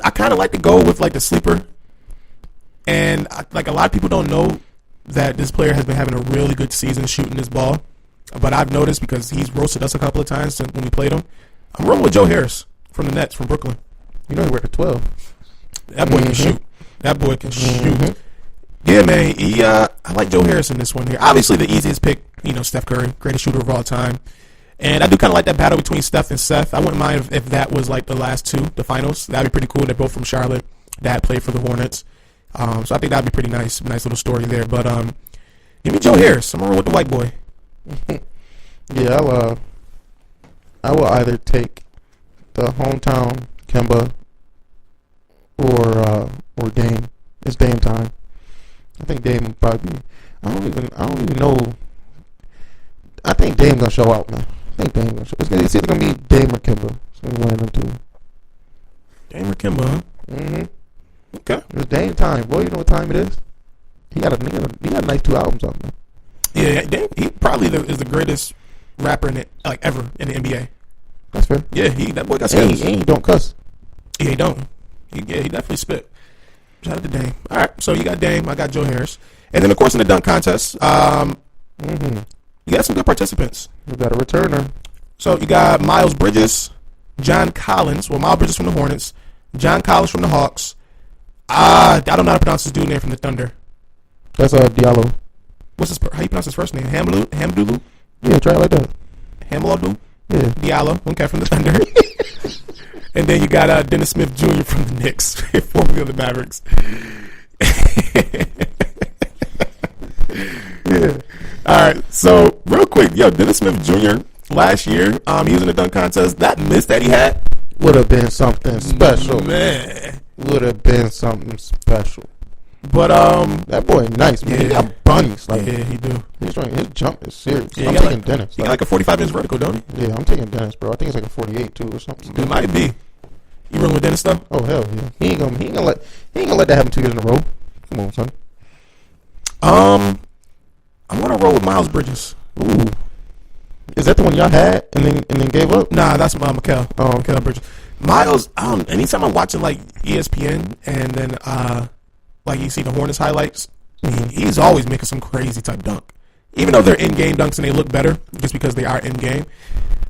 I kind of like to go with like the sleeper, and like a lot of people don't know that this player has been having a really good season shooting this ball, but I've noticed because he's roasted us a couple of times when we played him. I'm rolling with Joe Harris from the Nets from Brooklyn. You know he worked at 12. That boy can shoot. That boy can shoot. Yeah, man. I like Joe Harris in this one here. Obviously, the easiest pick, Steph Curry, greatest shooter of all time. And I do kind of like that battle between Steph and Seth. I wouldn't mind if that was like the last two, the finals. That'd be pretty cool. They're both from Charlotte. Dad played for the Hornets. So I think that'd be pretty nice. Nice little story there. But give me Joe Harris. I'm rolling with the white boy. Yeah, I will either take the hometown Kemba or Dame. It's Dame time. I think Dame will probably be. I don't even know. I think Dame gonna show out, man. I think Dame gonna show. It's either gonna be Dame or Kemba. It's gonna be one of them two. Dame or Kemba, huh? Mm-hmm. Okay. It's Dame time, boy. You know what time it is? He got a nice 2 albums out, man. Yeah, Dame. He probably is the greatest rapper in it, like ever in the NBA. That's fair. Yeah, that boy got skills. And he don't cuss. Yeah, he don't. He definitely spit. Shout out to Dame. All right, so you got Dame. I got Joe Harris. And then, of course, in the dunk contest, you got some good participants. You got a returner. So you got Miles Bridges, John Collins. Well, Miles Bridges from the Hornets, John Collins from the Hawks. I don't know how to pronounce his dude name from the Thunder. That's Diallo. How you pronounce his first name? Hamdulu? Yeah, try it like that. Hamdulu? Yeah. Diallo. Okay, from the Thunder. And then you got Dennis Smith Jr. from the Knicks, formerly of the Mavericks. Yeah. All right. So real quick, Dennis Smith Jr. last year, he was in the dunk contest. That miss that he had would have been something special. Man, would have been something special. But that boy nice, man. Yeah. He got bunnies. Like, yeah, he do. His jump is serious. Yeah, I'm taking Dennis. He got like a 45-inch vertical, don't he? Yeah, I'm taking Dennis, bro. I think it's like a 48 too or something. It might be. You rolling with Dennis though? Oh hell yeah. He ain't gonna let that happen 2 years in a row. Come on, son. I'm gonna roll with Miles Bridges. Ooh. Is that the one y'all had and then gave up? Nah, that's Mikal. Oh, Mikal Bridges. Miles. Anytime I'm watching like ESPN and then like you see the Hornets highlights, he's always making some crazy type dunk. Even though they're in-game dunks and they look better just because they are in-game,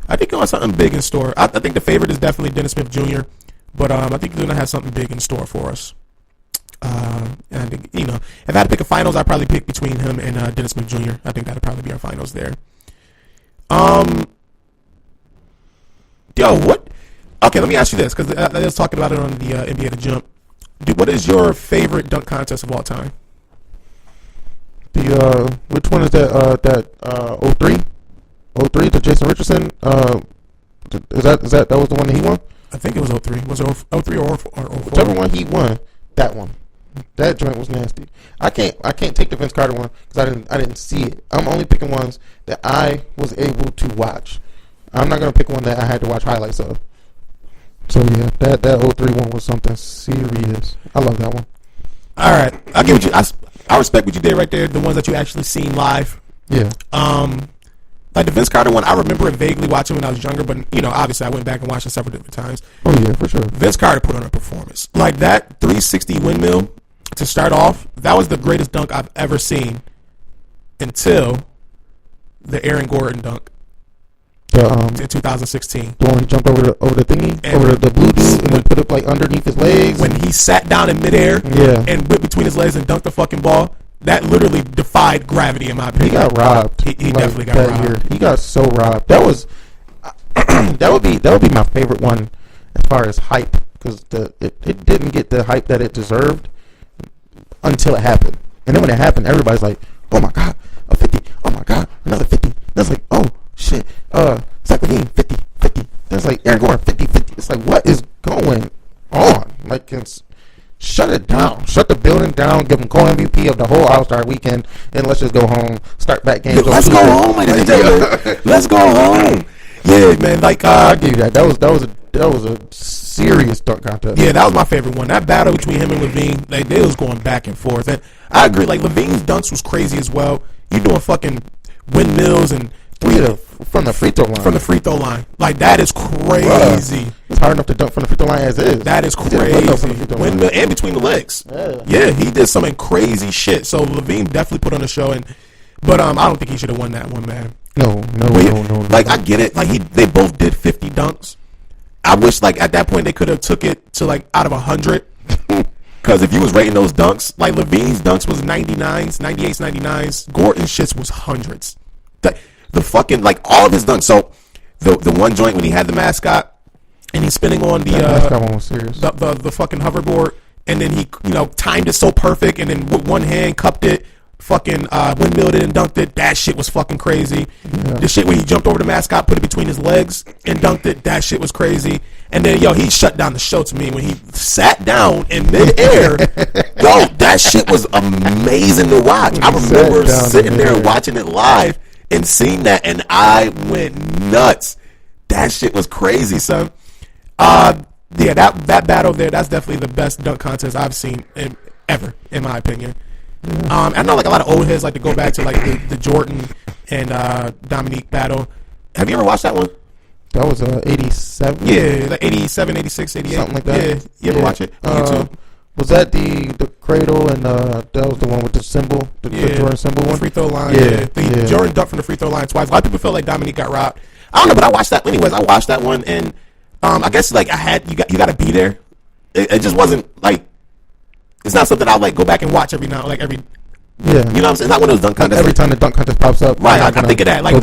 I think he has something big in store. I think the favorite is definitely Dennis Smith Jr., but I think he's gonna have something big in store for us. And I think, if I had to pick a finals, I'd probably pick between him and Dennis Smith Jr. I think that'd probably be our finals there. What? Okay, let me ask you this, because I was talking about it on the NBA The Jump. What is your favorite dunk contest of all time? Which one is that? 03? 03, the Jason Richardson. That was the one that he won? I think it was 03. Was it 03 or 04? Whichever one he won, that one. That joint was nasty. I can't take the Vince Carter one because I didn't see it. I'm only picking ones that I was able to watch. I'm not gonna pick one that I had to watch highlights of. So yeah, that 03 one was something serious. I love that one. All right, I get what you. I respect what you did right there. The ones that you actually seen live. Yeah. Like the Vince Carter one, I remember it vaguely watching when I was younger, but obviously I went back and watched it several different times. Oh yeah, for sure. Vince Carter put on a performance. Like that 360 windmill to start off, that was the greatest dunk I've ever seen until the Aaron Gordon dunk in 2016. The one he jumped over the thingy, over the blue dude, and then put it like underneath his legs. When he sat down in midair and whipped between his legs and dunked the fucking ball, that literally defied gravity in my opinion. He got robbed. He definitely got robbed. Year. He got so robbed. That was that would be my favorite one as far as hype, because it didn't get the hype that it deserved until it happened. And then when it happened, everybody's like, "Oh my god, a 50! Oh my god, another 50!" That's like, "Oh shit, Zach LaVine 50. That's like Aaron Gordon 50. It's like, what is going on? Like, shut it down. Shut the building down. Give him co-MVP of the whole All-Star weekend, and let's just go home. Start back games. Let's go home, ladies and gentlemen. Let's go home. Yeah, man. Like I give you that. That was a serious dunk contest. Yeah, that was my favorite one. That battle between him and LaVine, like they was going back and forth. And I agree. Like LaVine's dunks was crazy as well. You doing fucking windmills and from the free throw line. From the free throw line. Like, that is crazy. Bruh, it's hard enough to dunk from the free throw line as is. That is crazy. Windmill and between the legs. Yeah, he did some crazy shit. So Levine definitely put on a show, but I don't think he should have won that one, man. No. Like, I get it. Like, they both did 50 dunks. I wish, like, at that point they could have took it to, like, out of 100. Because if you was rating those dunks, like, Levine's dunks was 99s, 98s, 99s. Gordon's shits was hundreds. The fucking, like, all of his dunks. So, the one joint when he had the mascot, and he's spinning on the fucking hoverboard, and then he, timed it so perfect, and then with one hand cupped it, fucking windmilled it and dunked it. That shit was fucking crazy. Yeah. The shit where he jumped over the mascot, put it between his legs, and dunked it. That shit was crazy. And then, he shut down the show to me when he sat down in midair. That shit was amazing to watch. I remember sitting there watching it live and seeing that, and I went nuts. That shit was crazy, son. That battle there, that's definitely the best dunk contest I've seen ever, in my opinion. I know, like, a lot of old heads like to go back to, like, the Jordan and Dominique battle. Have you ever watched that one? That was 87? Yeah, like 87, 86, 88. Something like that. Yeah, you ever watch it on YouTube? Was that the cradle and that was the one with the symbol? The Jordan symbol one? The free throw line. Yeah. Jordan dunked from the free throw line twice. A lot of people feel like Dominique got robbed. I don't know, but I watched that. Anyways, I watched that one, and I guess, like, you got to be there. It just wasn't, like, it's not something I'll, like, go back and watch every now, like, every. Yeah. You know what I'm saying? It's not one of those dunk contests. Every time the dunk contest pops up. Right, I think of that. Like,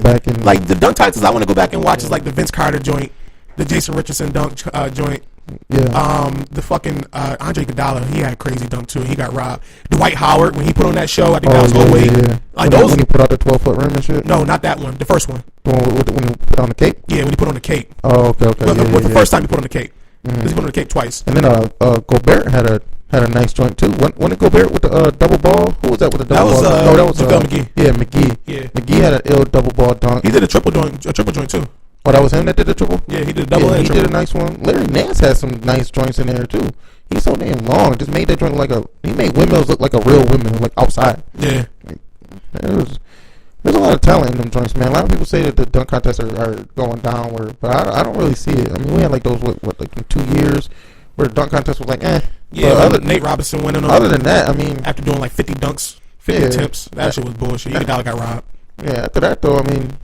like, the dunk contests I want to go back and watch is, like, the Vince Carter joint, the Jason Richardson dunk joint. Yeah. The fucking Andre Iguodala, he had a crazy dunk too. He got robbed. Dwight Howard, when he put on that show, I think that was 08. Yeah. Like, when he put out the 12-foot rim and shit? No, not that one. The first one. The one when he put on the cape? Yeah, when he put on the cape. Oh, okay. The first time he put on the cape. Because he put on the cape twice. And then Gobert had a nice joint too. When it Gobert with the double ball? Who was that with the double ball? That was JaVale McGee. Yeah, McGee. Yeah. McGee had an ill double ball dunk. He did a triple joint too. Oh, that was him that did the triple? Yeah, he did a double and he did a nice one. Larry Nance had some nice joints in there too. He's so damn long. Just made that joint he made windmills look like a real windmill, like outside. Yeah. There's a lot of talent in them joints, man. A lot of people say that the dunk contests are going downward, but I don't really see it. I mean, we had like those like in 2 years where the dunk contest was like, eh. Yeah, Nate Robinson winning them. Other than that, I mean, after doing like 50 dunks, 50 attempts, that shit was bullshit. Iguodala got robbed. Yeah, after that though, I mean,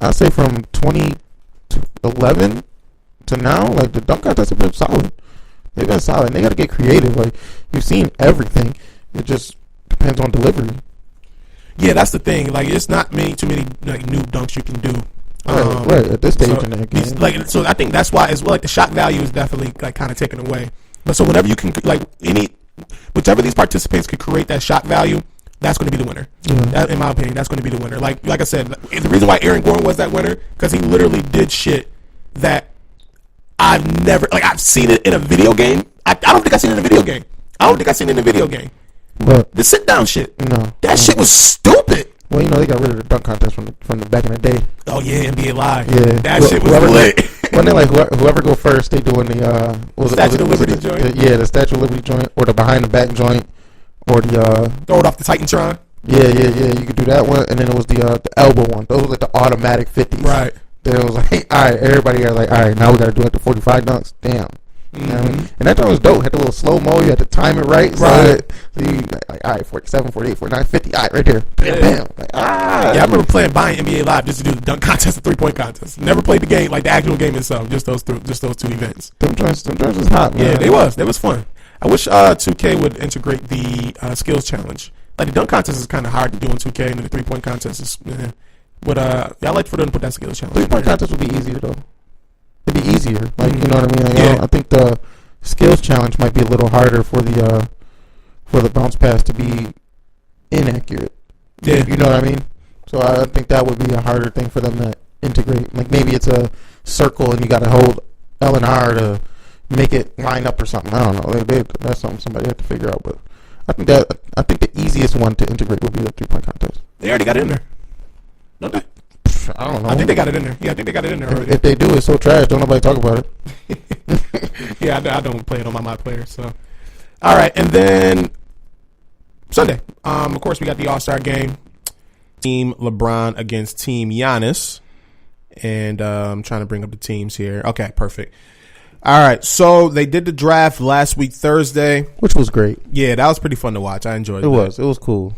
I'd say from 2011 to now, like, the dunk contests have been solid. They've been solid. They got to get creative. Like, you've seen everything. It just depends on delivery. Yeah, that's the thing. Like, it's not too many like new dunks you can do. Right. At this stage in the game. Like, so I think that's why as well. Like, the shot value is definitely like kind of taken away. But so whenever you can, like, whichever these participants could create that shot value, that's going to be the winner. That, in my opinion, that's going to be the winner. Like I said, the reason why Aaron Gordon was that winner, because he literally did shit that I've seen it in a video game. I don't think I've seen it in a video game. But the sit down shit, that shit was stupid. Well, they got rid of the dunk contest from the back in the day. Oh yeah, NBA Live. Yeah, that shit was lit. When they like whoever go first, they doing the Statue of Liberty joint. The Statue of Liberty joint, or the behind the back joint. Or the throw it off the Titantron. Yeah. You could do that one, and then it was the elbow one. Those were like the automatic 50s. Right. Then it was like, all right, everybody was like, all right, now we got to do like the 45 dunks. Damn. You know what I mean? And that joint was dope. Had the little slow mo. You had to time it right. So you like, all right, 47, 48, 49, 50. All right, right there. Bam. Like, Yeah, I remember buying NBA Live just to do the dunk contest and 3-point contest. Never played the game, like the actual game itself. Just those two events. Them joints was hot, man. Yeah, they was fun. I wish 2K would integrate the skills challenge. Like, the dunk contest is kind of hard to do in 2K, and the 3-point contest is. But I'd like for them to put that skills challenge. 3-point contest would be easier though. It'd be easier, like, you know what I mean. Like, I think the skills challenge might be a little harder for the bounce pass to be inaccurate. Yeah, you know what I mean. So I think that would be a harder thing for them to integrate. Like, maybe it's a circle and you got to hold L and R to make it line up or something. I don't know. That's something somebody had to figure out. But I think the easiest one to integrate would be the 3-point contest. They already got it in there, don't they? I don't know. I think they got it in there. Yeah, I think they got it in there already. If they do, it's so trash. Don't nobody talk about it. Yeah, I don't play it on my player. So, all right, and then Sunday. Of course, we got the All-Star game. Team LeBron against Team Giannis. And I'm trying to bring up the teams here. Okay, perfect. All right, so they did the draft last week, Thursday. Which was great. Yeah, that was pretty fun to watch. I enjoyed it. It was cool.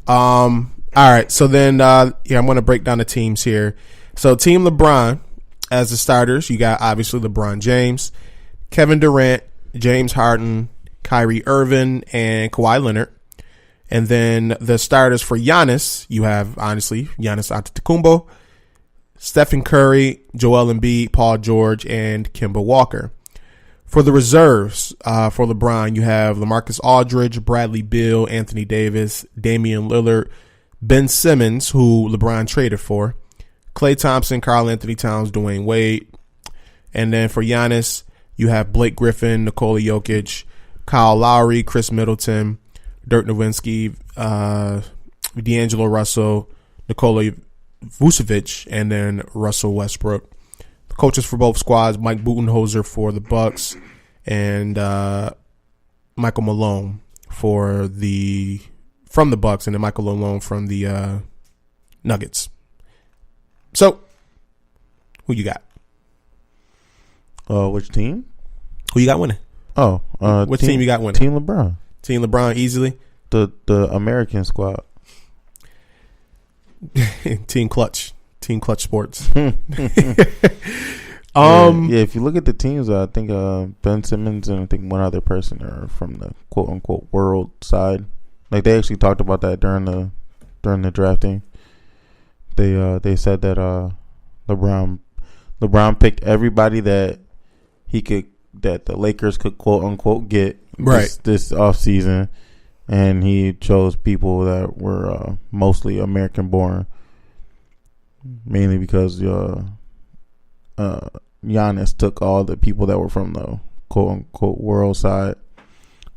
All right, so then, I'm going to break down the teams here. So Team LeBron, as the starters, you got obviously LeBron James, Kevin Durant, James Harden, Kyrie Irving, and Kawhi Leonard. And then the starters for Giannis, you have, honestly, Giannis Antetokounmpo, Stephen Curry, Joel Embiid, Paul George, and Kemba Walker. For the reserves, for LeBron, you have LaMarcus Aldridge, Bradley Beal, Anthony Davis, Damian Lillard, Ben Simmons, who LeBron traded for, Klay Thompson, Karl Anthony Towns, Dwayne Wade. And then for Giannis, you have Blake Griffin, Nikola Jokic, Kyle Lowry, Chris Middleton, Dirk Nowitzki, D'Angelo Russell, Nikola Vucevic, and then Russell Westbrook. The coaches for both squads: Mike Budenholzer for the Bucks and Michael Malone from the Bucks, and then Michael Malone from the Nuggets. So, who you got? Which team? Who you got winning? Which team you got winning? Team LeBron. Team LeBron easily. The American squad. Team Clutch Sports. Yeah, if you look at the teams, I think Ben Simmons and I think one other person are from the quote unquote world side. Like they actually talked about that during the drafting. They said that LeBron picked everybody that the Lakers could quote unquote get this off season. And he chose people that were mostly American born, mainly because Giannis took all the people that were from the quote unquote world side,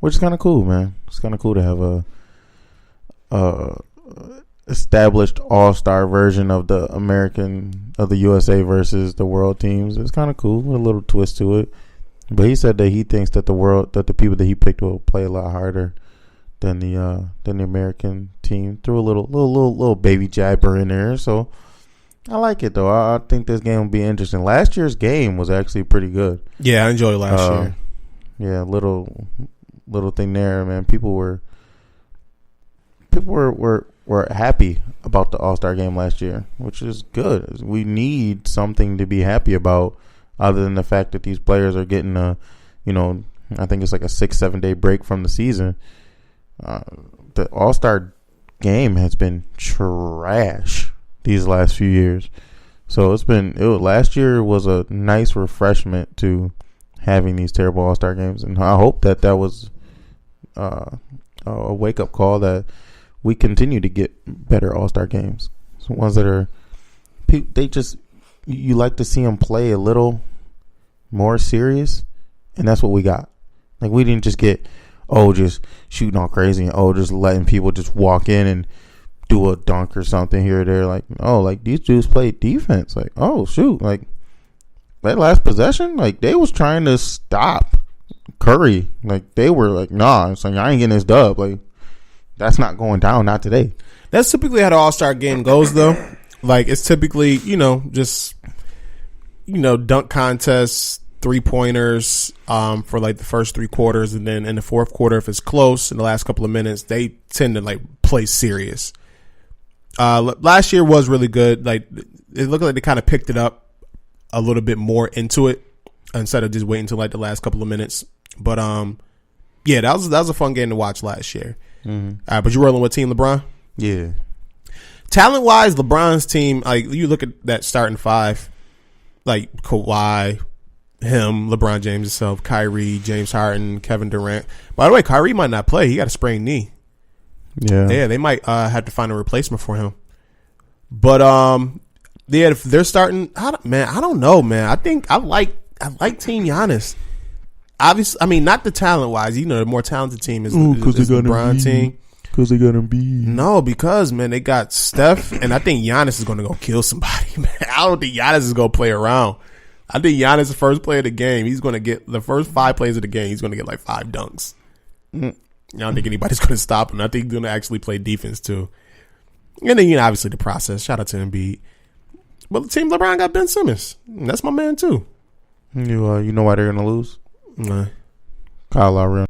which is kind of cool, man. It's kind of cool to have a established all-star version of the USA versus the world teams. It's kind of cool with a little twist to it. But he said that he thinks that the people that he picked will play a lot harder than the American team. Threw a little baby jabber in there, so I like it though. I think this game will be interesting. Last year's game was actually pretty good. Yeah, I enjoyed last year. Yeah, little thing there, man. People were happy about the All-Star game last year, which is good. We need something to be happy about, other than the fact that these players are getting I think it's like a 6-7 day break from the season. The All-Star game has been trash these last few years. So last year was a nice refreshment to having these terrible All-Star games. And I hope that was a wake-up call that we continue to get better All-Star games. So ones that are, you like to see them play a little more serious. And that's what we got. Like we didn't just get, just shooting all crazy and just letting people just walk in and do a dunk or something here or there. Like, these dudes played defense. Like, shoot. Like, that last possession, like, they was trying to stop Curry. Like, they were like, nah, it's like, I ain't getting this dub. Like, that's not going down, not today. That's typically how the All-Star game goes, though. Like, it's typically, just, dunk contests, 3-pointers for like the first 3 quarters, and then in the fourth quarter, if it's close in the last couple of minutes, they tend to like play serious. Last year was really good. Like it looked like they kind of picked it up a little bit more into it instead of just waiting until like the last couple of minutes. But yeah, that was a fun game to watch last year. Mm-hmm. But you rolling with Team LeBron? Yeah. Talent wise, LeBron's team, like you look at that starting 5, like Kawhi, him, LeBron James himself, Kyrie, James Harden, Kevin Durant. By the way, Kyrie might not play. He got a sprained knee. Yeah, they might have to find a replacement for him. But if they're starting, I don't know, man. I think I like Team Giannis. Obviously, I mean, not the talent wise. The more talented team is the LeBron team. Because they got Embiid. No, because man, they got Steph, and I think Giannis is going to go kill somebody. Man, I don't think Giannis is going to play around. I think Giannis is the first player of the game. He's going to get the first 5 plays of the game. He's going to get like 5 dunks. I don't think anybody's going to stop him. I think he's going to actually play defense too. And then, obviously the process. Shout out to Embiid. But the team LeBron got Ben Simmons. That's my man too. You know why they're gonna lose? Nah. Kyle Lowry.